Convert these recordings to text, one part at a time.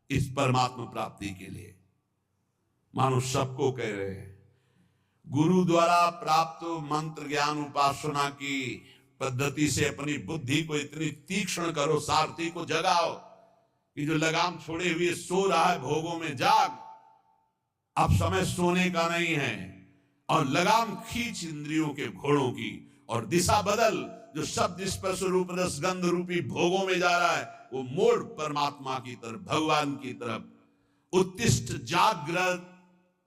इस परमात्मा प्राप्ति के लिए। मानो सबको कह रहे हैं, गुरु द्वारा प्राप्त मंत्र ज्ञान उपासना की पद्धति से अपनी बुद्धि को इतनी तीक्ष्ण करो, सारथी को जगाओ कि जो लगाम छोड़े हुए सो रहा है भोगों में, जाग, अब समय सोने का नहीं है, और लगाम खींच इंद्रियों के घोड़ों की और दिशा बदल। जो शब्द स्पर्श रूप रस गंध रूपी भोगों में जा रहा है वो मोड़ परमात्मा की तरफ, भगवान की तरफ। उत्तिष्ठ जागृत,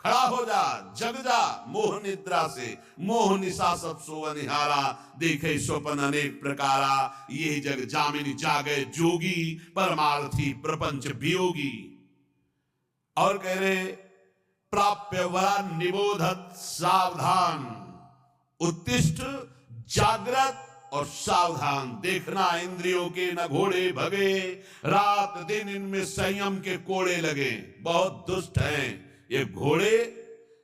खड़ा हो जा, जग जा, मोह निद्रा से, मोह निशा सब सो निहारा, देखे स्वपन अनेक प्रकारा, ये जग जामिनी जागे जोगी, परमार्थी प्रपंच वियोगी। और कह रहे, प्राप्य वरा निबोधत सावधान, उत्तिष्ठ जागृत और सावधान, देखना इंद्रियों के न घोड़े भगे, रात दिन इनमें संयम के कोड़े लगे। बहुत दुष्ट हैं ये घोड़े,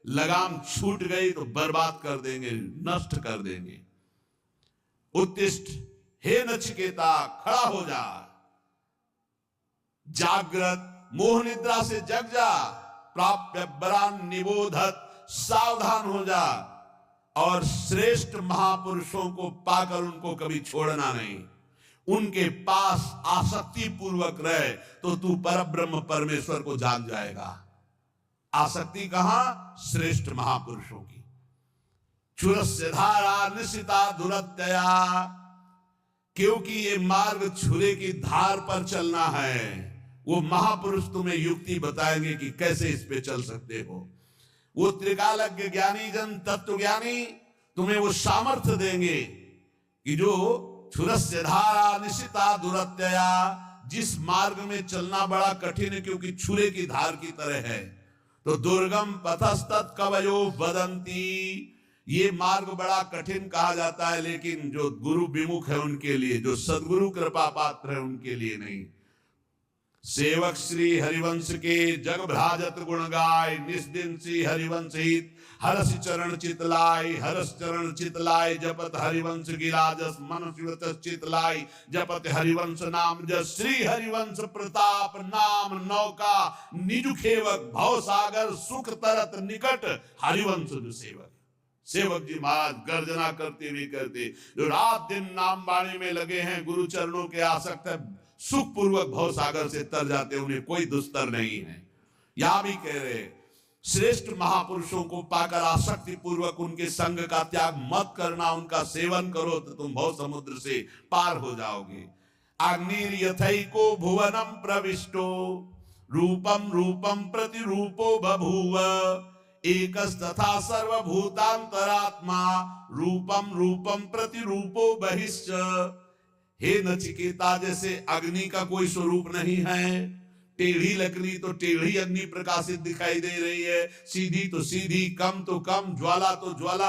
लगाम छूट गई तो बर्बाद कर देंगे, नष्ट कर देंगे। उत्तिष्ठ, हे नचिकेता खड़ा हो जा, जागृत मोह निद्रा से जग जा, प्राप्य बरान निबोधत सावधान हो जा, और श्रेष्ठ महापुरुषों को पाकर उनको कभी छोड़ना नहीं। उनके पास आसक्ति पूर्वक रहे तो तू परब्रह्म परमेश्वर को जान जाएगा। आसक्ति कहां? श्रेष्ठ महापुरुषों की। छुरस्य धारा निशिता दुरत्यया, क्योंकि ये मार्ग छुरे की धार पर चलना है। वो महापुरुष तुम्हें युक्ति बताएंगे कि कैसे इस पे चल सकते हो। वो त्रिकालज्ञ ज्ञानी जन तत्व ज्ञानी तुम्हें वो सामर्थ्य देंगे कि जो छुरस्य धारा निशिता दुरत्यया, जिस मार्ग में चलना बड़ा कठिन है क्योंकि छुरे की धार की तरह है, तो दुर्गम पथस्तत् कवयो वदंती, ये मार्ग बड़ा कठिन कहा जाता है, लेकिन जो गुरु विमुख है उनके लिए, जो सदगुरु कृपा पात्र है उनके लिए नहीं। सेवक श्री हरिवंश के जग भ्राजत गुण गाय, निस्दिन श्री हरिवंश हित हरस चरण चितलाय, हरस चरण चितलाय, जपत हरिवंश गिराजस मन शिवत चितलाय, जपत हरिवंश नाम जस, श्री हरिवंश प्रताप नाम नौका, निज खेवक भव सागर, सुख तरत निकट हरिवंश जो सेवक। सेवक जी महाराज गर्जना करते हुए करते, जो रात दिन नाम बाणी में लगे हैं, गुरु चरणों के आसक्त है, सुख पूर्वक भव सागर से तर जाते, उन्हें कोई दुस्तर नहीं है। यहां भी कह रहे, श्रेष्ठ महापुरुषों को पाकर आसक्ति पूर्वक उनके संग का त्याग मत करना, उनका सेवन करो तो तुम भव समुद्र से पार हो जाओगे। अग्निर यथैको भुवनम प्रविष्टो, रूपम रूपम प्रतिरूपो बभूव, एकस्तथा सर्वभूतांतरात्मा, रूपम रूपम प्रतिरूपो बहिश्च। हे नचिकेता, जैसे अग्नि का कोई स्वरूप नहीं है, टेढ़ी लकड़ी तो टेढ़ी अग्नि प्रकाशित दिखाई दे रही है, सीधी तो सीधी, कम तो कम, ज्वाला तो ज्वाला,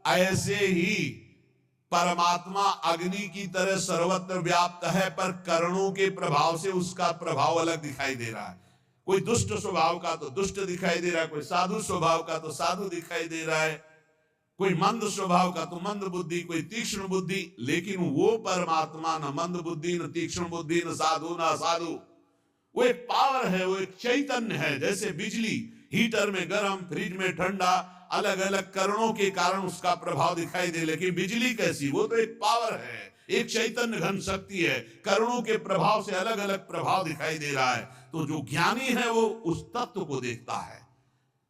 ऐसे ही परमात्मा अग्नि की तरह सर्वत्र व्याप्त है, पर कर्णों के प्रभाव से उसका प्रभाव अलग दिखाई दे रहा है। कोई दुष्ट स्वभाव का तो दुष्ट दिखाई दे रहा है, कोई साधु स्वभाव का तो साधु दिखाई दे रहा है, कोई मंद स्वभाव का तो मंद बुद्धि, कोई तीक्ष्ण बुद्धि, लेकिन वो परमात्मा न मंद बुद्धि, न तीक्ष्ण बुद्धि, न साधु न असाधु। वो एक पावर है, वो एक चैतन्य है। जैसे बिजली हीटर में गर्म, फ्रिज में ठंडा, अलग अलग करणों के कारण उसका प्रभाव दिखाई दे, लेकिन बिजली कैसी? वो तो एक पावर है, एक चैतन्य घन शक्ति है, करणों के प्रभाव से अलग अलग प्रभाव दिखाई दे रहा है। तो जो ज्ञानी है वो उस तत्व को देखता है,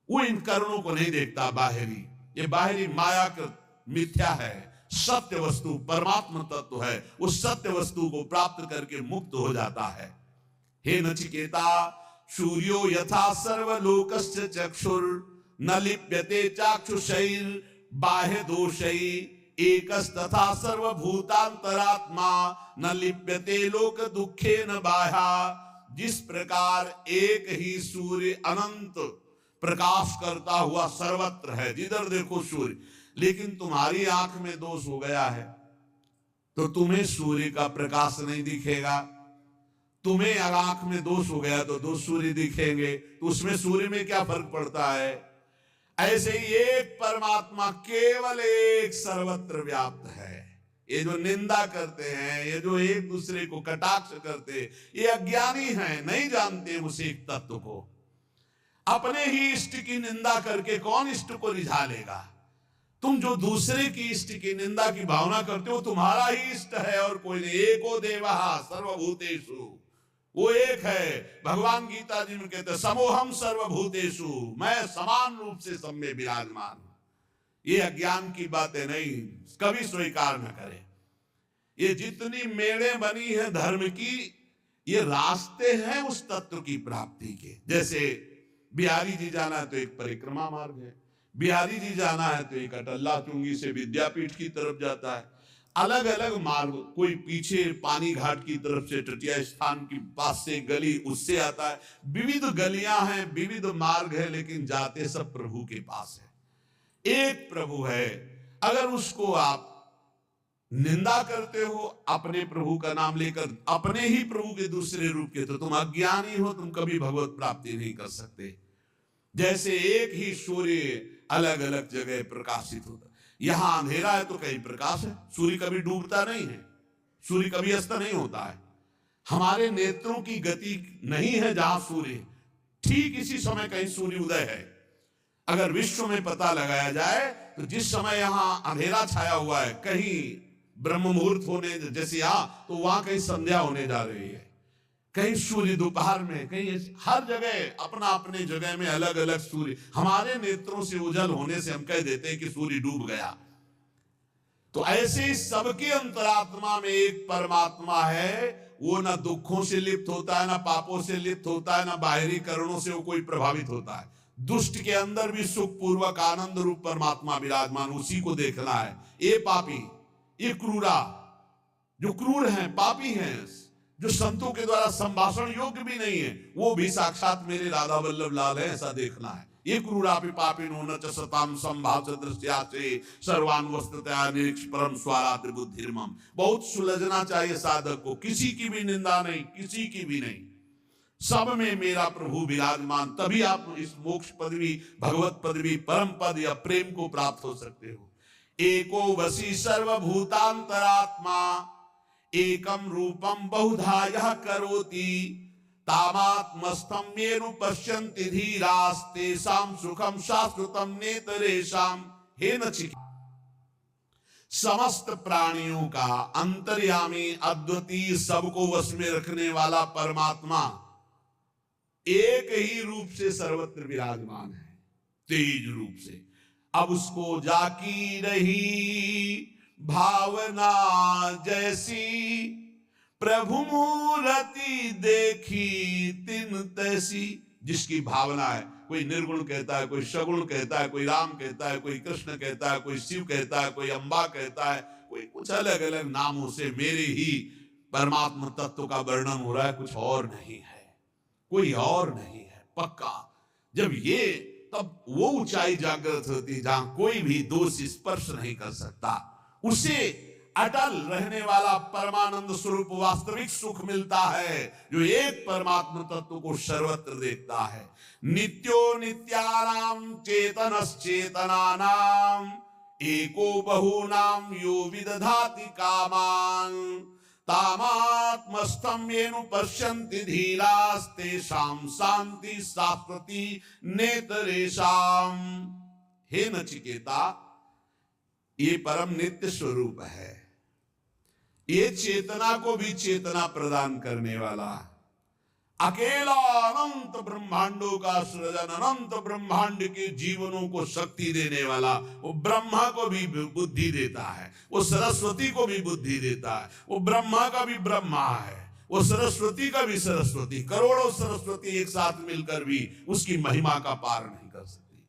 वो इन करणों को नहीं देखता बाहरी। ये बाहरी माया का मिथ्या है, सत्य वस्तु परमात्मा तत्व है, उस सत्य वस्तु को प्राप्त करके मुक्त हो जाता है। हे नचिकेता, सूर्यो यथा सर्वलोकस्य चक्षुर, न लिप्यते चाक्षुषैर बाह्य दोषै, एकस्तथा सर्वभूतांतरात्मा, न लिप्यते लोक दुखे न बाह्या। जिस प्रकार एक ही सूर्य अनंत प्रकाश करता हुआ सर्वत्र है, जिधर देखो सूर्य, लेकिन तुम्हारी आंख में दोष हो गया है तो तुम्हें सूर्य का प्रकाश नहीं दिखेगा। तुम्हें अगर आंख में दोष हो गया तो दो सूर्य दिखेंगे, तो उसमें सूर्य में क्या फर्क पड़ता है? ऐसे ही एक परमात्मा केवल एक सर्वत्र व्याप्त है। ये जो निंदा करते हैं, ये जो एक दूसरे को कटाक्ष करते, ये अज्ञानी हैं, नहीं जानते उस एक तत्व को। अपने ही इष्ट की निंदा करके कौन इष्ट को रिझा लेगा? तुम जो दूसरे की इष्ट की निंदा की भावना करते हो, तुम्हारा ही इष्ट है और कोई नहीं। एको देवः सर्वभूतेषु, वो एक है। भगवान गीता जी में कहते हैं समोहम सर्वभूतेषु, मैं समान रूप से सब में विराजमान हूं। ये अज्ञान की बातें नहीं, कभी स्वीकार न करें। ये जितनी मेड़े बनी है धर्म की, ये रास्ते हैं उस तत्व की प्राप्ति के। जैसे बिहारी जी जाना है तो एक परिक्रमा मार्ग है, बिहारी जी जाना है तो एक अटल्ला चुंगी से विद्यापीठ की तरफ जाता है। अलग अलग मार्ग, कोई पीछे पानी घाट की तरफ से तटिया स्थान की पास से गली उससे आता है। विविध गलियां हैं, विविध मार्ग है, लेकिन जाते सब प्रभु के पास है। एक प्रभु है। अगर उसको आप निंदा करते हो अपने प्रभु का नाम लेकर, अपने ही प्रभु के दूसरे रूप के, तो तुम अज्ञानी हो, तुम कभी भगवत प्राप्ति नहीं कर सकते। जैसे एक ही सूर्य अलग अलग जगह प्रकाशित होता, यहां अंधेरा है तो कहीं प्रकाश है। सूर्य कभी डूबता नहीं है, सूर्य कभी अस्त नहीं होता है। हमारे नेत्रों की गति नहीं है जहां सूर्य, ठीक इसी समय कहीं सूर्य उदय है। अगर विश्व में पता लगाया जाए तो जिस समय यहां अंधेरा छाया हुआ है, कहीं ब्रह्म मुहूर्त होने जैसे यहां, तो वहां कहीं संध्या होने जा रही है, कहीं सूर्य दोपहर में, कहीं हर जगह अपना अपने जगह में अलग अलग सूर्य। हमारे नेत्रों से उजल होने से हम कह देते हैं कि सूर्य डूब गया। तो ऐसे ही सबके अंतरात्मा में एक परमात्मा है। वो ना दुखों से लिप्त होता है, ना पापों से लिप्त होता है, ना बाहरी कारणों से वो कोई प्रभावित होता है। दुष्ट के अंदर भी सुख पूर्वक आनंद रूप परमात्मा विराजमान, उसी को देखना है। ये पापी, ये क्रूरा, जो क्रूर हैं, पापी हैं, जो संतों के द्वारा संभाषण योग्य भी नहीं है, वो भी साक्षात मेरे राधा वल्लभ लाल है, ऐसा देखना है। ये क्रूरापि पापिनो न च सताम संभाष दृश्यासे सर्वान वस्तुतया निरीक्ष परम स्वाराद्र बुद्धिर्मम। बहुत सुलझना चाहिए साधक को, किसी की भी निंदा नहीं, किसी की भी नहीं, सब में मेरा प्रभु विराजमान। तभी आप इस मोक्ष पदवी, भगवत पदवी, परम पद या प्रेम को प्राप्त हो सकते हो। एको वसी सर्वभूतांतरात्मा एकम रूपम बहुधा यह करोति तामात्मस्थं येनु पश्यन्ति धीरास्तेषां सुखम शाश्वतम नेतरेषाम। हे नचिकेता, समस्त प्राणियों का अंतर्यामी, अद्वितीय, सबको वश में रखने वाला परमात्मा एक ही रूप से सर्वत्र विराजमान है, तेज रूप से। अब उसको जाकी रही भावना जैसी, प्रभु मूर्ति देखी तिन तैसी। जिसकी भावना है, कोई निर्गुण कहता है, कोई सगुण कहता है, कोई राम कहता है, कोई कृष्ण कहता है, कोई शिव कहता है, कोई अम्बा कहता है, कोई कुछ अलग अलग नामों से मेरे ही परमात्मा तत्व का वर्णन हो रहा है, कुछ और नहीं है, कोई और नहीं है, पक्का। जब ये, तब वो ऊंचाई जागृत होती जहां कोई भी दोष स्पर्श नहीं कर सकता। उसे अटल रहने वाला परमानंद स्वरूप वास्तविक सुख मिलता है, जो एक परमात्मा तत्व को सर्वत्र देखता है। नित्यो नित्यानाम चेतनश्चेतनानाम एको बहूनाम यो विदधाति कामान तामात्मस्थं येनु पश्यन्ति धीरास्तेषां शांति शाश्वती नेतरेषाम। हे नचिकेता, ये परम नित्य स्वरूप है, ये चेतना को भी चेतना प्रदान करने वाला, अकेला अनंत ब्रह्मांडों का सृजन, अनंत ब्रह्मांड के जीवनों को शक्ति देने वाला, वो ब्रह्मा को भी बुद्धि देता है, वो सरस्वती को भी बुद्धि देता है, वो ब्रह्मा का भी ब्रह्मा है, वो सरस्वती का भी सरस्वती। करोड़ों सरस्वती एक साथ मिलकर भी उसकी महिमा का पार नहीं कर सकती।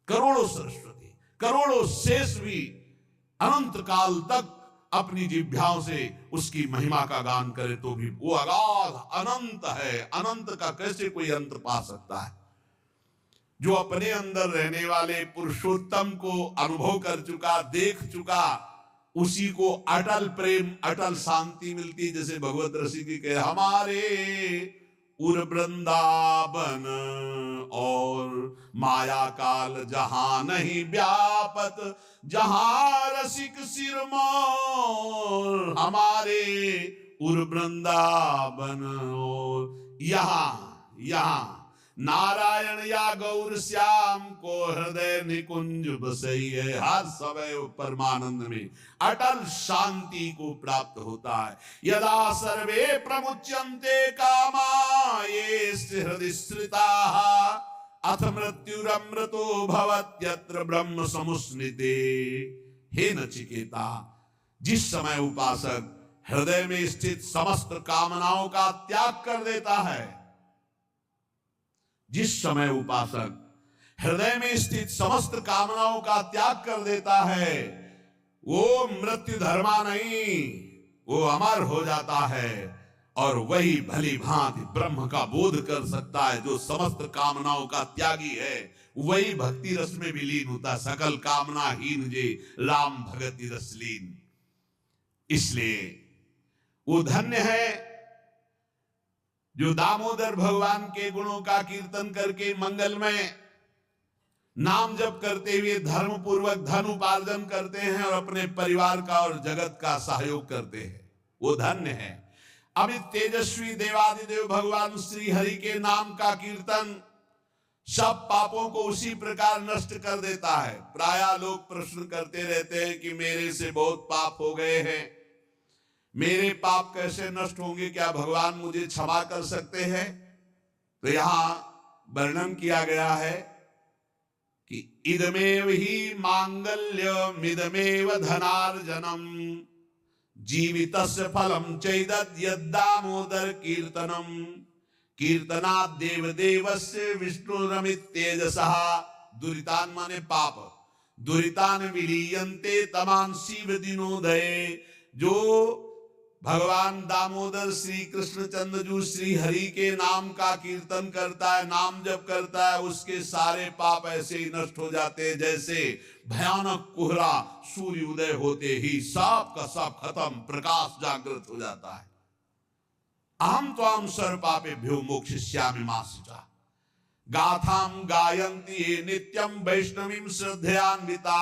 करोड़ों सरस्वती, करोड़ों शेष भी अनंत काल तक अपनी जिह्वाओं से उसकी महिमा का गान करे तो भी वो अगाध अनंत है। अनंत का कैसे कोई अंत पा सकता है? जो अपने अंदर रहने वाले पुरुषोत्तम को अनुभव कर चुका, देख चुका, उसी को अटल प्रेम, अटल शांति मिलती। जैसे भगवत रसिक के हमारे उर वृंदावन और माया काल जहां नहीं व्यापत, जहां रसिक सिरमौर हमारे उर वृंदावन और यहाँ नारायण या गौर श्याम को हृदय निकुंज बसइए। हर समय परमानंद में अटल शांति को प्राप्त होता है। यदा सर्वे प्रमुच्यन्ते कामा ये हृदय स्थिताः अथ मृत्युरमृतो भवत्यत्र ब्रह्म समुस्मृते। हे नचिकेता, जिस समय उपासक हृदय में स्थित समस्त कामनाओं का त्याग कर देता है, जिस समय उपासक हृदय में स्थित समस्त कामनाओं का त्याग कर देता है, वो मृत्यु धर्मा नहीं, वो अमर हो जाता है और वही भली भांति ब्रह्म का बोध कर सकता है। जो समस्त कामनाओं का त्यागी है वही भक्ति रस में विलीन होता। सकल कामना हीन जे राम भगति रस लीन। इसलिए वो धन्य है जो दामोदर भगवान के गुणों का कीर्तन करके मंगल में नाम जप करते हुए धर्म पूर्वक धन उपार्जन करते हैं और अपने परिवार का और जगत का सहयोग करते हैं। वो धन्य है। अमित तेजस्वी देवादिदेव भगवान श्री हरि के नाम का कीर्तन सब पापों को उसी प्रकार नष्ट कर देता है। प्रायः लोग प्रश्न करते रहते हैं कि मेरे से बहुत पाप हो गए हैं, मेरे पाप कैसे नष्ट होंगे, क्या भगवान मुझे क्षमा कर सकते हैं? तो यहां वर्णन किया गया है कि इदमेव ही मांगल्यमिदमेव धनार्जनम जीवितस्य फलम चैदत् यद्दामोदर कीर्तनम कीर्तनात् देवदेवस्य विष्णुरमित्येजसः। दुरितान माने पाप, दुरितान विलीयन्ते तमान् शिव दिनोदये। जो भगवान दामोदर श्री कृष्णचंद्र जो श्री हरि के नाम का कीर्तन करता है, नाम जप करता है, उसके सारे पाप ऐसे ही नष्ट हो जाते हैं जैसे भयानक कोहरा सूर्य उदय होते ही सब का सब खत्म, प्रकाश जागृत हो जाता है। अहम त्वाम सर्व पापेभ्यो मोक्षयिष्यामि मा शुचा। गाथाम गायन्ति ये नित्यम वैष्णवीं श्रद्धयान्विता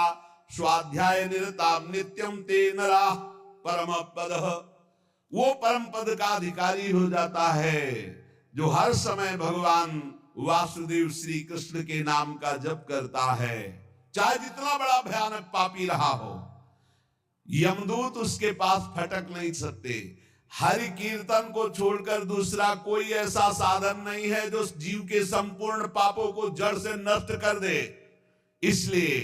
स्वाध्याय निरताम नित्यम ते नरा परम पदः। वो परम पद का अधिकारी हो जाता है जो हर समय भगवान वासुदेव श्री कृष्ण के नाम का जप करता है। चाहे जितना बड़ा भयानक पापी रहा हो, यमदूत उसके पास फटक नहीं सकते। हरि कीर्तन को छोड़कर दूसरा कोई ऐसा साधन नहीं है जो जीव के संपूर्ण पापों को जड़ से नष्ट कर दे। इसलिए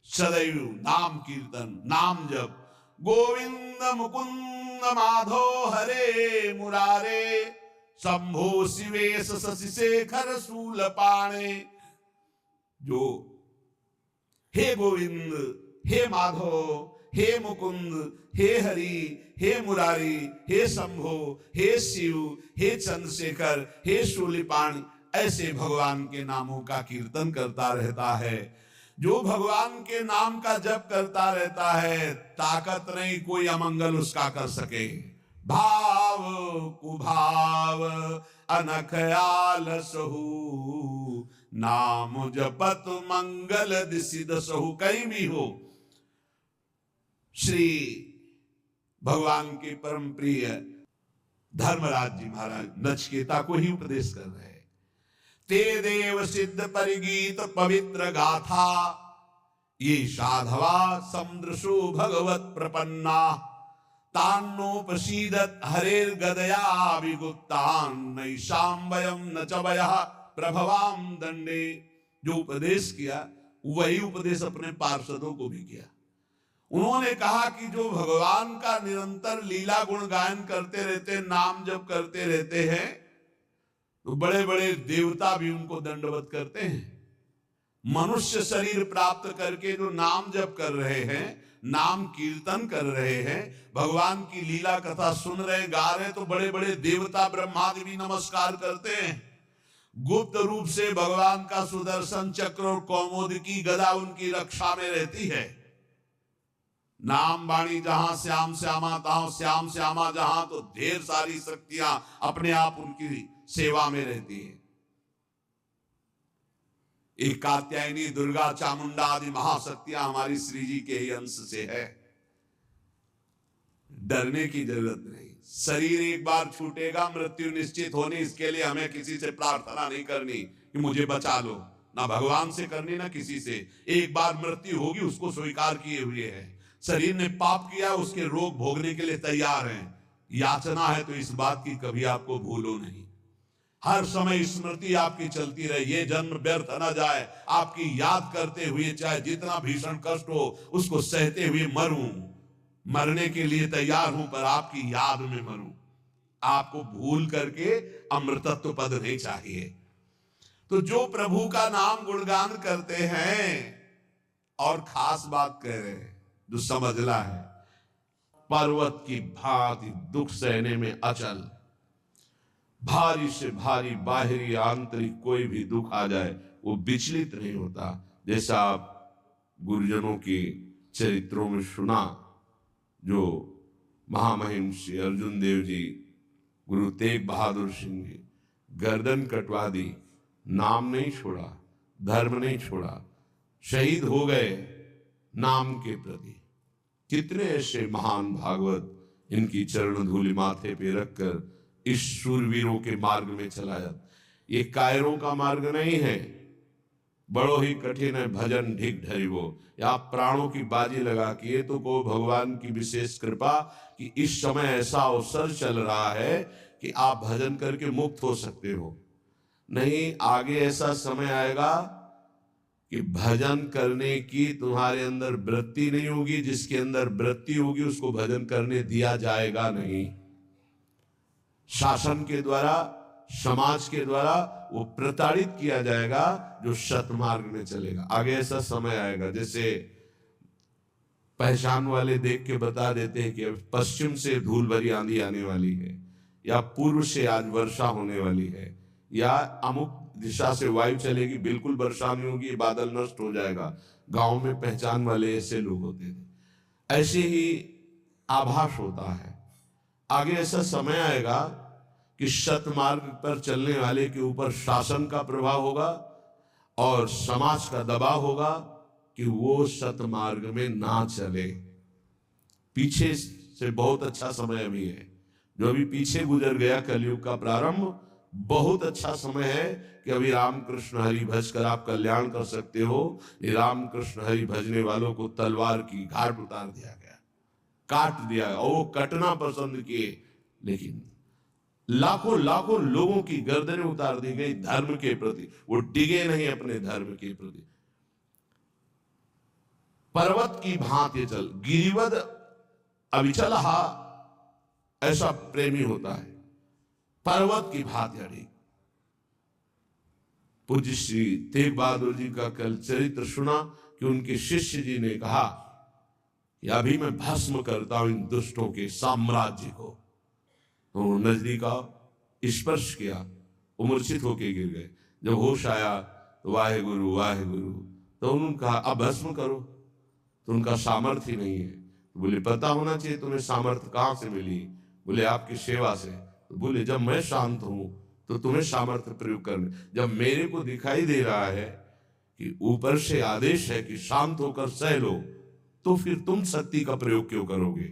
सदैव नाम कीर्तन, नाम जप, गोविंद मुकुंद माधो हरे मुरारे शंभो शिवेश शशि शेखर शूलपाणे। जो हे गोविंद, हे माधो, हे मुकुंद, हे हरि, हे मुरारी, हे शंभो, हे शिव, हे चंद्रशेखर, हे शूलिपाण, ऐसे भगवान के नामों का कीर्तन करता रहता है। जो भगवान के नाम का जप करता रहता है, ताकत नहीं कोई अमंगल उसका कर सके। भाव कुभाव अनख आलसहु नाम जपत मंगल दिसि दसहु। कहीं भी हो, श्री भगवान के परम प्रिय धर्मराज जी महाराज नचिकेता को ही उपदेश कर रहे हैं। ते देव सिद्ध परिगीत पवित्र गाथा ये साधवा समुद्रसु भगवत प्रपन्ना तान्नोपसीदत हरेर गदया विगुप्तान नैषाम वयम न च वयः प्रभवाम दंडे। जो उपदेश किया वही उपदेश अपने पार्षदों को भी किया। उन्होंने कहा कि जो भगवान का निरंतर लीला गुण गायन करते रहते, नाम जप करते रहते हैं, तो बड़े बड़े देवता भी उनको दंडवत करते हैं। मनुष्य शरीर प्राप्त करके जो नाम जप कर रहे हैं, नाम कीर्तन कर रहे हैं, भगवान की लीला कथा सुन रहे, गा रहे, तो बड़े बड़े देवता ब्रह्मादि भी नमस्कार करते हैं। गुप्त रूप से भगवान का सुदर्शन चक्र और कौमुद की गदा उनकी रक्षा में रहती है। नाम वाणी जहां श्याम श्यामा तहां श्याम श्यामा जहां, तो ढेर सारी शक्तियां अपने आप उनकी सेवा में रहती है। एक कात्यायनी, दुर्गा, चामुंडा आदि महाशक्तियां हमारी श्री जी के ही अंश से है। डरने की जरूरत नहीं। शरीर एक बार छूटेगा, मृत्यु निश्चित होनी, इसके लिए हमें किसी से प्रार्थना नहीं करनी कि मुझे बचा लो, ना भगवान से करनी ना किसी से। एक बार मृत्यु होगी, उसको स्वीकार किए हुए है। शरीर ने पाप किया, उसके रोग भोगने के लिए तैयार है। याचना है तो इस बात की कभी आपको भूलो नहीं। हर समय स्मृति आपकी चलती रहे, ये जन्म व्यर्थ न जाए, आपकी याद करते हुए, चाहे जितना भीषण कष्ट हो उसको सहते हुए मरूं। मरने के लिए तैयार हूं, पर आपकी याद में मरूं। आपको भूल करके अमृतत्व पद नहीं चाहिए। तो जो प्रभु का नाम गुणगान करते हैं, और खास बात कह रहे हैं जो समझला है, पर्वत की भांति दुख सहने में अचल, भारी से भारी बाहरी आंतरिक कोई भी दुख आ जाए वो विचलित नहीं होता। जैसा आप गुरुजनों के चरित्रों में सुना, जो महामहिम श्री अर्जुन देव जी, गुरु तेग बहादुर सिंह जी, गर्दन कटवा दी, नाम नहीं छोड़ा, धर्म नहीं छोड़ा, शहीद हो गए नाम के प्रति। कितने ऐसे महान भागवत इनकी चरण धूलि माथे पे रखकर इस शूरवीरों के मार्ग में चला जाता। ये कायरों का मार्ग नहीं है, बड़ो ही कठिन है भजन ढिक ढरिबो। या प्राणों की बाजी लगा किए तो को भगवान की विशेष कृपा कि इस समय ऐसा अवसर चल रहा है कि आप भजन करके मुक्त हो सकते हो। नहीं, आगे ऐसा समय आएगा कि भजन करने की तुम्हारे अंदर वृत्ति नहीं होगी। जिसके अंदर वृत्ति होगी उसको भजन करने दिया जाएगा नहीं। शासन के द्वारा, समाज के द्वारा वो प्रताड़ित किया जाएगा जो सतमार्ग में चलेगा। आगे ऐसा समय आएगा, जैसे पहचान वाले देख के बता देते हैं कि पश्चिम से धूल भरी आंधी आने वाली है, या पूर्व से आज वर्षा होने वाली है, या अमुक दिशा से वायु चलेगी, बिल्कुल वर्षा नहीं होगी, बादल नष्ट हो जाएगा। गांव में पहचान वाले ऐसे लोग होते थे। ऐसे ही आभास होता है। आगे ऐसा समय आएगा कि सतमार्ग पर चलने वाले के ऊपर शासन का प्रभाव होगा और समाज का दबाव होगा कि वो सतमार्ग में ना चले। पीछे से बहुत अच्छा समय अभी है, जो अभी पीछे गुजर गया कलयुग का प्रारंभ, बहुत अच्छा समय है कि अभी रामकृष्ण हरि भज कर आप कल्याण कर सकते हो। ये रामकृष्ण हरि भजने वालों को तलवार की घाट उतार दिया गया, काट दिया, और वो कटना पसंद किए, लेकिन लाखों लाखों लोगों की गर्दनें उतार दी गई धर्म के प्रति। वो डिगे नहीं अपने धर्म के प्रति। पर्वत की भांति चल, गिरिवद अविचलहा, ऐसा प्रेमी होता है। पर्वत की भांति अड़ी। पूज्य श्री तेग बहादुर जी का कल चरित्र सुना कि उनके शिष्य जी ने कहा कि अभी मैं भस्म करता हूं इन दुष्टों के साम्राज्य को। तो नजदीक आओ, स्पर्श किया, वो मूर्छित होके गिर गए। जब होश आया तो वाहे गुरु वाहे गुरु, तो उन्होंने कहा अब भस्म करो। तो उनका सामर्थ्य ही नहीं है। तो बोले पता होना चाहिए तुम्हें सामर्थ्य कहां से मिली। बोले आपकी सेवा से। तो बोले जब मैं शांत हूं तो तुम्हें सामर्थ्य प्रयोग करने, जब मेरे को दिखाई दे रहा है कि ऊपर से आदेश है कि शांत होकर सह लो, तो फिर तुम शक्ति का प्रयोग क्यों करोगे।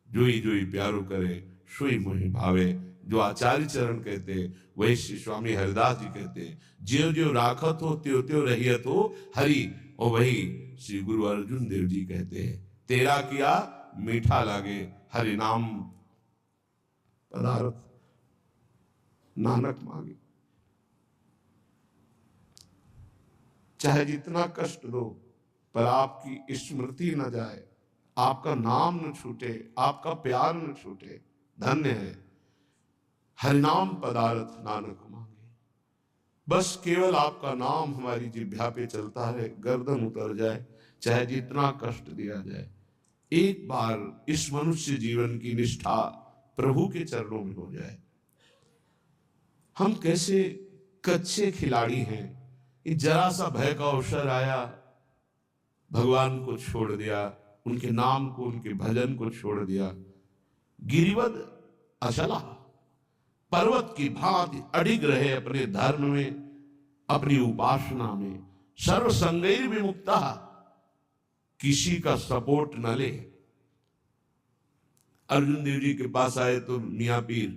जोई जोई प्यारो करे सोई मोहि भावे, जो आचार्य चरण कहते हैं वही श्री स्वामी हरिदास जी कहते हैं। ज्यो ज्यो राखत हो त्यों त्यों रहियत हो हरि, और वही श्री गुरु अर्जुन देव जी कहते हैं तेरा किया मीठा लागे हरि नाम पदार्थ नानक मांगे। चाहे जितना कष्ट दो, पर आपकी स्मृति न जाए, आपका नाम न छूटे, आपका प्यार न छूटे। धन्य है हरिनाम पदार्थ नानक मांगे। बस केवल आपका नाम हमारी जिह्वा पे चलता है, गर्दन उतर जाए, चाहे जितना कष्ट दिया जाए। एक बार इस मनुष्य जीवन की निष्ठा प्रभु के चरणों में हो जाए। हम कैसे कच्चे खिलाड़ी हैं, जरा सा भय का अवसर आया, भगवान को छोड़ दिया, उनके नाम को, उनके भजन को छोड़ दिया। गिरिवद अचला, पर्वत की भांति अडिग रहे अपने धर्म में, अपनी उपासना में, सर्व संगैर विमुक्ता, किसी का सपोर्ट न ले। अर्जुन देव जी के पास आए तो मियां पीर,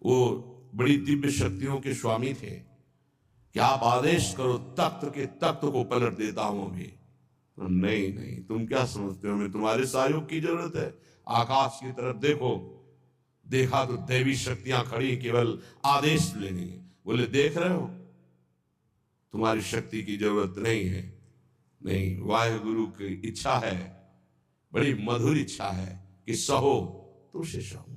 वो बड़ी दिव्य शक्तियों के स्वामी थे, कि आप आदेश करो, तख्त के तख्त को पलट देता हूं अभी। नहीं नहीं, तुम क्या समझते हो, हमें तुम्हारे सहयोग की जरूरत है। आकाश की तरफ देखो, देखा तो देवी शक्तियां खड़ी, केवल आदेश लेने। बोले देख रहे हो, तुम्हारी शक्ति की जरूरत नहीं है। नहीं, वाहेगुरु की इच्छा है, बड़ी मधुर इच्छा है कि सहो तो से सहूंगा।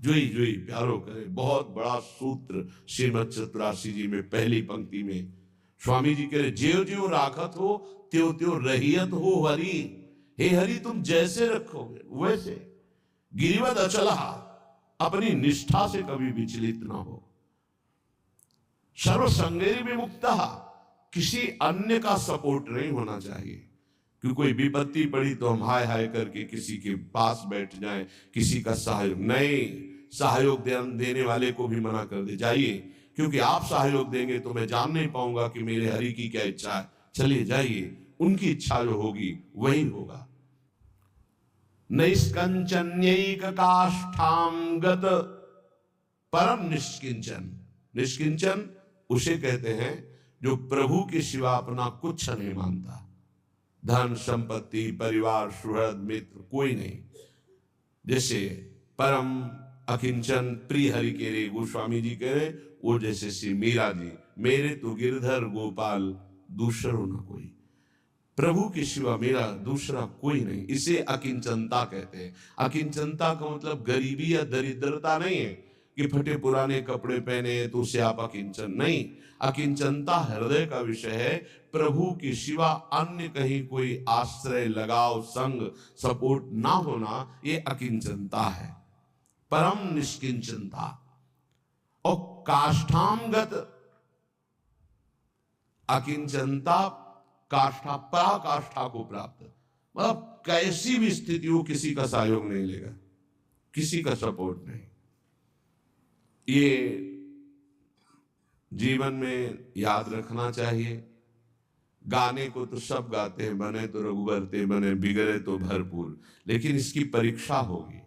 जुई जुई प्यारो करे, बहुत बड़ा सूत्र श्रीमद चतुरासी जी में पहली पंक्ति में स्वामी जी कह रहे, ज्यो ज्यो राखत हो त्यों त्यों रहियत हो हरि। हे हरि, तुम जैसे रखोगे वैसे। गिरिवद अचला, अपनी निष्ठा से कभी विचलित ना हो। सर्व संगैर विमुक्ता, किसी अन्य का सपोर्ट नहीं होना चाहिए। कि कोई विपत्ति पड़ी तो हम हाय हाय करके किसी के पास बैठ जाएं, किसी का सहयोग नहीं। सहयोग देने वाले को भी मना कर दे, जाइए, क्योंकि आप सहयोग देंगे तो मैं जान नहीं पाऊंगा कि मेरे हरि की क्या इच्छा है। चलिए जाइए, उनकी इच्छा जो होगी वही होगा। नैष्कंचन्यैक काष्ठां गत परम निष्किंचन। निष्किंचन उसे कहते हैं जो प्रभु के सिवा अपना कुछ नहीं मानता। धन संपत्ति परिवार सुहृद मित्र कोई नहीं। जैसे परम अकिंचन प्रिय हरि के रे गोस्वामी जी कह रहे, वो जैसे श्री मीरा जी, मेरे तो गिरधर गोपाल दूसरो न कोई। प्रभु के सिवा मेरा दूसरा कोई नहीं। इसे अकिंचनता कहते हैं। अकिंचनता का मतलब गरीबी या दरिद्रता नहीं है कि फटे पुराने कपड़े पहने तो उसे आप अकिंचन नहीं। अकिंचनता हृदय का विषय है। प्रभु के सिवा अन्य कहीं कोई आश्रय लगाव संग सपोर्ट ना होना, ये अकिंचनता है। परम निष्किंचनता। और काष्ठांगत अकिंचनता, काष्ठा पराकाष्ठा को प्राप्त, मतलब कैसी भी स्थिति हो किसी का सहयोग नहीं लेगा, किसी का सपोर्ट नहीं। ये जीवन में याद रखना चाहिए। गाने को तो सब गाते हैं, बने तो रघुबर ते बने, बिगड़े तो भरपूर, लेकिन इसकी परीक्षा होगी।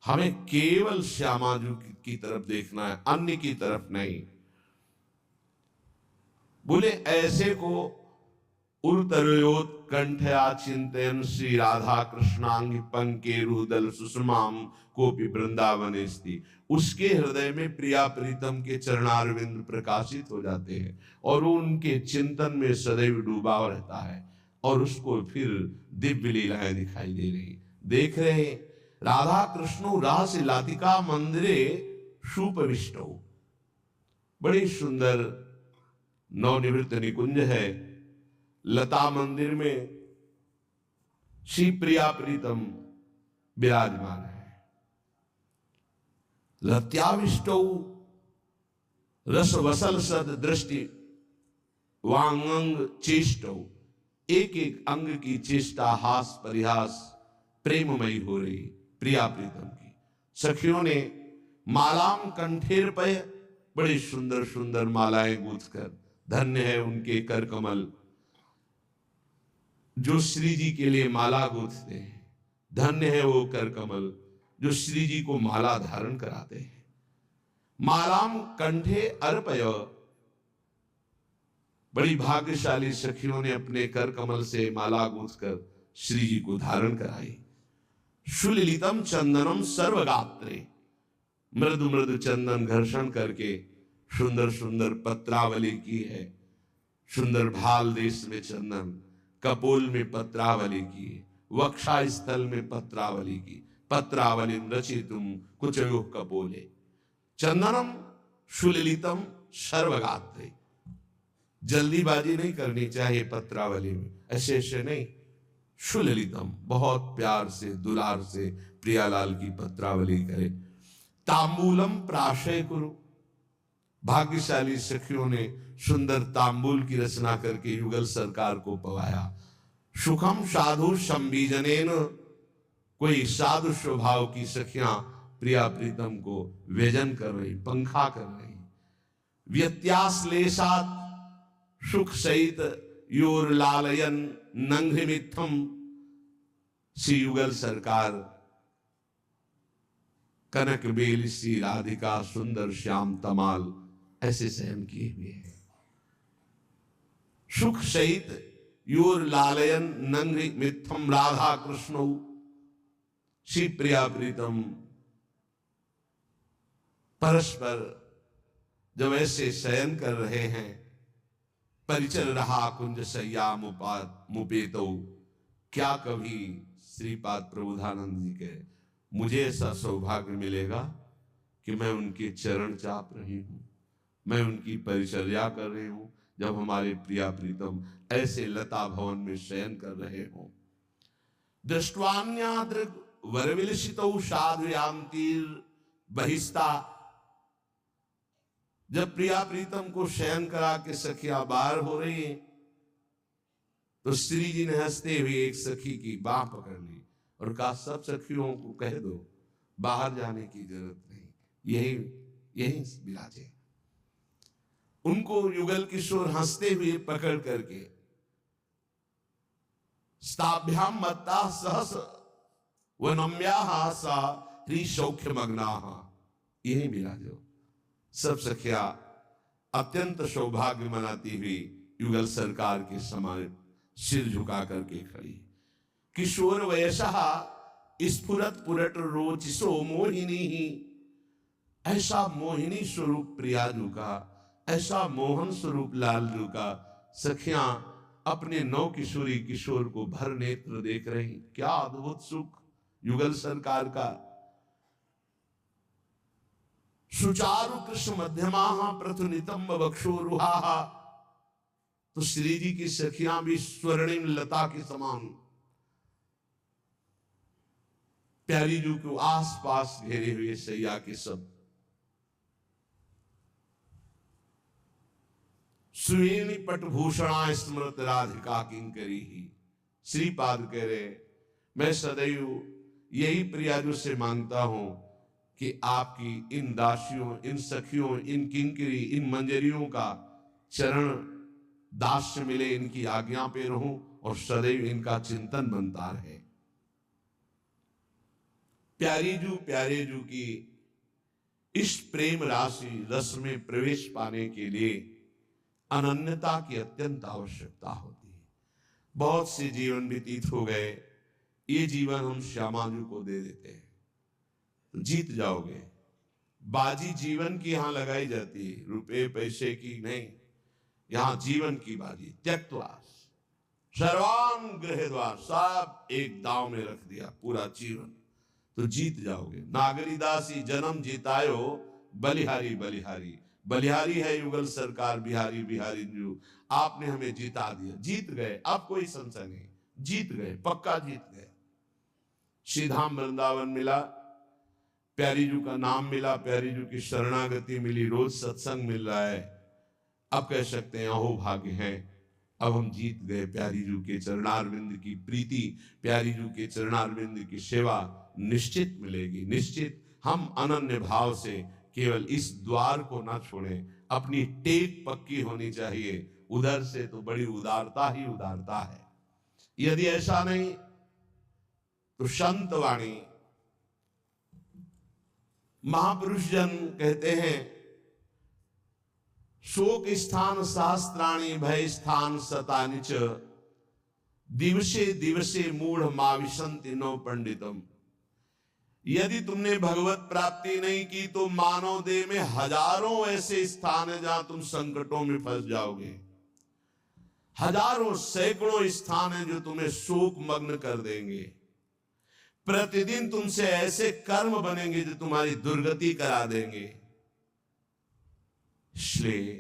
हमें केवल श्यामाजू की तरफ देखना है, अन्य की तरफ नहीं। बोले ऐसे को उर्तरोत्कंठया चिंतयन् श्री राधा कृष्णांग पंके रुदल सुषमाम कोपि वृंदावन स्थिति। उसके हृदय में प्रिया प्रीतम के चरणारविंद प्रकाशित हो जाते हैं और वो उनके चिंतन में सदैव डूबा रहता है और उसको फिर दिव्य लीलाएं दिखाई दे रही। देख रहे हैं राधा कृष्णो रास लातिका मंदिरे सुपविष्टो, बड़ी सुंदर नवनिवृत्त निकुंज है। लता मंदिर में श्री प्रिया प्रीतम विराजमान है। लत्याविष्टौ रस वसल सद दृष्टि वांगंग चेष्टौ, एक एक अंग की चेष्टा हास परिहास प्रेममयी हो रही प्रिया प्रीतम की। सखियों ने मालाम कंठेर पे, बड़ी सुंदर सुंदर मालाएं गूंथकर, धन्य है उनके कर कमल जो श्री जी के लिए माला गूंथते हैं। धन्य है वो कर कमल जो श्री जी को माला धारण कराते हैं। मालाम कंठे अर्पय, बड़ी भाग्यशाली सखियों ने अपने कर कमल से माला गूंथकर श्री जी को धारण कराई। सुललितम चंदनम सर्वगात्रे, मृदु मृदु चंदन घर्षण करके सुंदर सुंदर पत्रावली की है। सुंदर भाल देश में चंदन, कपोल में पत्रावली की, वक्षा स्थल में पत्रावली की। पत्रावली रचितुम कुचयो कपोले, चंदनम सुललितम सर्वगात्रे। जल्दीबाजी नहीं करनी चाहिए पत्रावली में, ऐसे ऐसे नहीं। सुललितम, बहुत प्यार से दुलार से प्रियालाल की पत्रावली करे। तांबूलम प्राशय कुरु, भाग्यशाली सखियों ने सुंदर तांबूल की रचना करके युगल सरकार को पवाया। सुखम साधु संबीजनेन, कोई साधु स्वभाव की सखियां प्रिया प्रीतम को व्यजन कर रही, पंखा कर रही। व्यत्याश्लेषात, सुख सहित योर लालयन नंघ्रिमित्थम। श्री युगल सरकार कनक बेल श्री राधिका सुंदर श्याम तमाल ऐसे शयन किए हुए हैं। सुख सहित योर लालयन नंघ्रि मिथम राधा कृष्ण श्री प्रिया प्रीतम। परस्पर जब ऐसे शयन कर रहे हैं, परिचर रहा कुंज सैया मुपेतो। क्या कभी श्रीपाद प्रबोधानंद जी के मुझे ऐसा सौभाग्य मिलेगा कि मैं उनके चरण चाप रही हूं, मैं उनकी परिचर्या कर रही हूं, जब हमारे प्रिया प्रीतम ऐसे लता भवन में शयन कर रहे हो। दृष्टवान्यादृग वरविलसितौ साधुयांतीर बहिस्ता। जब प्रिया प्रीतम को शयन करा के सखियां बाहर हो रही हैं, तो श्री जी ने हंसते हुए एक सखी की बाह पकड़ ली और कहा, सब सखियों को कह दो बाहर जाने की जरूरत नहीं, यही यही विराजे। उनको युगल किशोर हंसते हुए पकड़ करके स्ताभ्याम मत्ता सहस वनम्याः सा ह्री सौख्य मग्नाः। यही विराजो। सब सखिया अत्यंत सौभाग्य मनाती हुई युगल सरकार के समान सिर झुका करके खड़ी। किशोर वयसः स्फुरत पुरट रोचिसो मोहिनी ही। ऐसा मोहिनी स्वरूप प्रियाजू का, ऐसा मोहन स्वरूप लालजू का सखियां अपने नौ किशोरी किशोर को भर नेत्र देख रही। क्या अद्भुत सुख युगल सरकार का। सुचारु कृष्ण मध्यमा प्रथुनितंब बक्षोरुहा। तो श्री जी की सखियां भी स्वर्णिम लता के समान प्यारी जू को आस पास घेरे हुए सैया के सब। सुवेणी पटभूषणा स्मृत राधिका किंकरी ही। श्रीपाद कह रहे, मैं सदैव यही प्रियाजू से मांगता हूं कि आपकी इन दासियों, इन सखियों, इन किंकरी, इन मंजरियों का चरण दास्य मिले, इनकी आज्ञा पे रहूं और सदैव इनका चिंतन बनता रहे। प्यारे जू की इस प्रेम राशि रस में प्रवेश पाने के लिए अनन्यता की अत्यंत आवश्यकता होती है। बहुत से जीवन व्यतीत हो गए, ये जीवन हम श्यामाजू को दे देते हैं तो जीत जाओगे। बाजी जीवन की यहां लगाई जाती है, रुपए पैसे की नहीं। यहां जीवन की बाजी। त्यक्त्वा सर्वान गृहीत्वा, सब एक दांव में रख दिया पूरा जीवन, तो जीत जाओगे। नागरीदासी जन्म जीतायो बलिहारी बलिहारी। बलिहारी है युगल सरकार, बिहारी बिहारी जो आपने हमें जिता दिया। जीत गए, अब कोई संशय नहीं, जीत गए, पक्का जीत गए। श्रीधाम वृंदावन मिला, प्यारी जू का नाम मिला, प्यारी जू की शरणागति मिली, रोज सत्संग मिल रहा है। अब कह सकते हैं अहो भाग्य है, अब हम जीत गए। प्यारी जू के चरणारविंद की प्रीति, प्यारी जू के चरणारविंद की सेवा निश्चित मिलेगी, निश्चित। हम अनन्य भाव से केवल इस द्वार को ना छोड़ें, अपनी टेक पक्की होनी चाहिए। उधर से तो बड़ी उदारता ही उदारता है। यदि ऐसा नहीं तो संत वाणी महापुरुष जन कहते हैं, शोक स्थान शास्त्राणी भय स्थान सतानि च, दिवसे दिवसे मूढ़ माविशंति नो पंडितम। यदि तुमने भगवत प्राप्ति नहीं की तो मानव देह में हजारों ऐसे स्थान है जहां तुम संकटों में फंस जाओगे। हजारों सैकड़ों स्थान है जो तुम्हें शोक मग्न कर देंगे। प्रतिदिन तुमसे ऐसे कर्म बनेंगे जो तुम्हारी दुर्गति करा देंगे। इसलिए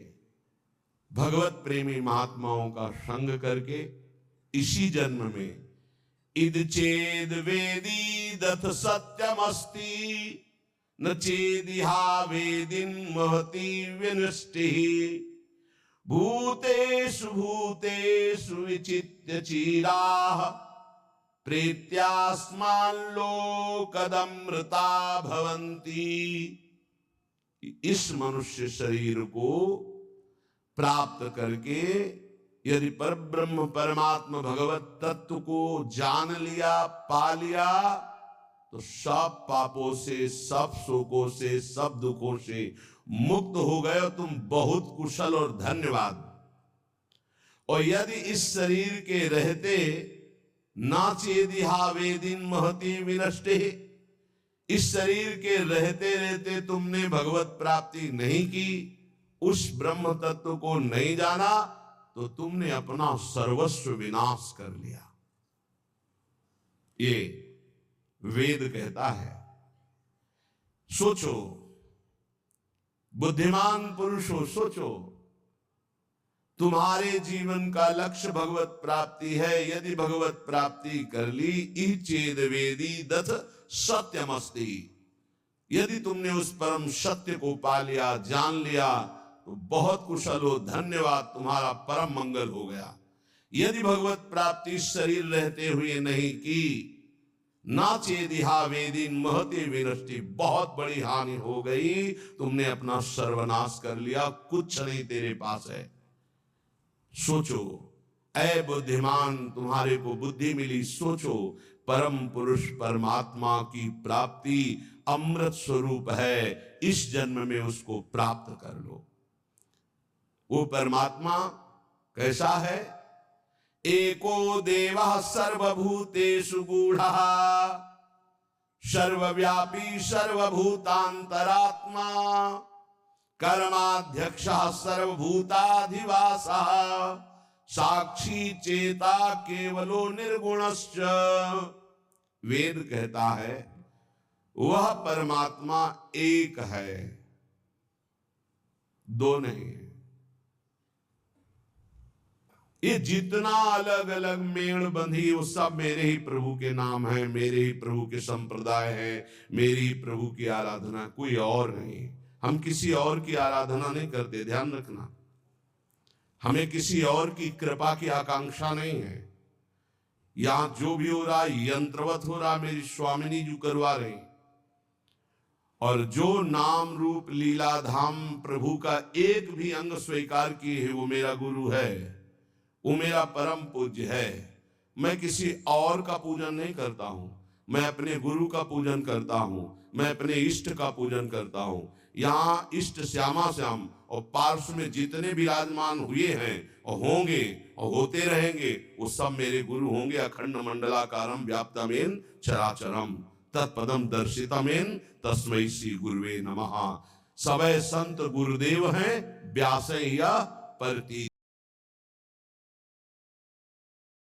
भगवत प्रेमी महात्माओं का संग करके इसी जन्म में इद चेद वेदी दथ सत्यमस्ति न चेदिहा वेदिन महति विनष्टि भूतेषु भूतेषु विचित्य चीराः प्रेत्यास्मान् लोकदमृता भवन्ति। इस मनुष्य शरीर को प्राप्त करके यदि परब्रह्म परमात्मा भगवत तत्व को जान लिया, पा लिया, तो सब पापों से, सब शोकों से, सब दुखों से मुक्त हो गए हो तुम। बहुत कुशल और धन्यवाद। और यदि इस शरीर के रहते नाचेदिहा वेदिन महति विनष्टे, इस शरीर के रहते रहते तुमने भगवत प्राप्ति नहीं की, उस ब्रह्म तत्व को नहीं जाना, तो तुमने अपना सर्वस्व विनाश कर लिया। ये वेद कहता है। सोचो, बुद्धिमान पुरुषों सोचो, तुम्हारे जीवन का लक्ष्य भगवत प्राप्ति है। यदि भगवत प्राप्ति कर ली, ई चेद वेदी दथ सत्यमस्ति, यदि तुमने उस परम सत्य को पा लिया, जान लिया, तो बहुत कुशल हो, धन्यवाद, तुम्हारा परम मंगल हो गया। यदि भगवत प्राप्ति शरीर रहते हुए नहीं की, नाचेदिहा वेदिन महति विनष्टि, बहुत बड़ी हानि हो गई, तुमने अपना सर्वनाश कर लिया, कुछ नहीं तेरे पास है। सोचो, ऐ बुद्धिमान, तुम्हारे को बुद्धि मिली, सोचो, परम पुरुष परमात्मा की प्राप्ति अमृत स्वरूप है, इस जन्म में उसको प्राप्त कर लो। वो परमात्मा कैसा है? एको देवः सर्वभूतेषु गूढ़ः, सर्वव्यापी सर्वभूतांतरात्मा, कर्माध्यक्षः सर्वभूताधिवासः, साक्षी चेता केवलो निर्गुणश्च। वेद कहता है वह परमात्मा एक है, दो नहीं। ये जितना अलग अलग मेड़ बंधी, वो सब मेरे ही प्रभु के नाम है, मेरे ही प्रभु के संप्रदाय है, मेरी ही प्रभु की आराधना, कोई और नहीं। हम किसी और की आराधना नहीं करते, ध्यान रखना। हमें किसी और की कृपा की आकांक्षा नहीं है। यहां जो भी हो रहा यंत्रवत हो रहा, मेरी स्वामिनी जी करवा रही। और जो नाम रूप लीला धाम प्रभु का एक भी अंग स्वीकार किए है, वो मेरा गुरु है, वो मेरा परम पूज्य है। मैं किसी और का पूजन नहीं करता हूं, मैं अपने गुरु का पूजन करता हूं, मैं अपने इष्ट का पूजन करता हूं। यहाँ इष्ट श्यामा श्याम और पार्श्व में जितने विराजमान हुए हैं और होंगे और होते रहेंगे, वो सब मेरे गुरु होंगे। अखंड मंडलाकारम व्याप्तमेन चराचरम तत्पदम दर्शितमेन तस्मै श्री गुरुवे नमः। सबे संत गुरुदेव हैं, व्यास या परती